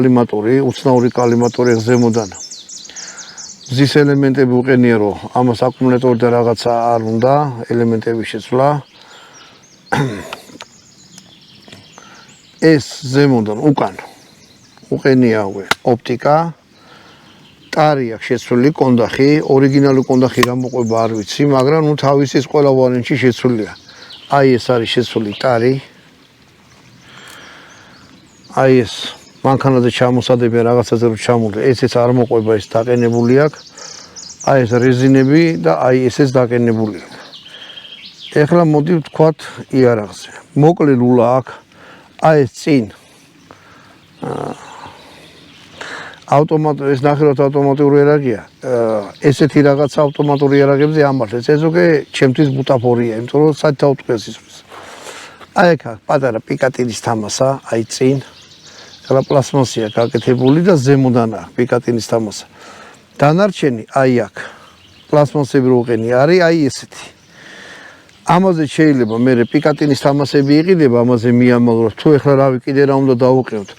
კალიმატორი, უცნაური კალიმატორი ზემოდან. მზის ელემენტები უყენია, რომ ამას აკუმულატორი და რაღაცა არ უნდა, ელემენტების შეცვლა. ეს ზემოდან უკან უყენიავე ოპტიკა. ტარი აქვს შეცვლილი კონდახი, ორიგინალური კონდახი რა მოყვება არ ვიცი, მაგრამ ნუ თავის ეს ყველა ვარიანტში შეცვლილია. აი ეს არის შეცვლილი ტარი. აი ეს მანქანაზე ჩამოსადებია რაღაცაზე რომ ჩამოვიდა, ესეც არ მოყვება, ეს დაყენებული აქვს. აი ეს რეზინები და აი ესეც დაყენებული აქვს. ეხლა მოდი ვთქვათ იარაღზე. მოკლე ლულა აქვს. აი ეს წინ ავტომატური ეს ნახევრად ავტომატური იარაღია. ესეთი რაღაც ავტომატური იარაღებზე ამართლებს. ეს უკვე ჩემთვის ბუტაფორია, იმიტომ რომ სათავტკეს ისმის. აი აქ პატარა პიკატინის თამასა, აი წინ ეხლა პლასმასია გაკეთებული და ზემოდან აქვს პიკატინის თამასა. დანარჩენი აი აქ პლასმასები რო უყენი არის აი ესეთი. ამაზე შეიძლება მე პიკატინის თამასები იყიდება, ამაზე მიამალოთ. თუ ეხლა რავი კიდე რა უნდა დავუყევთ.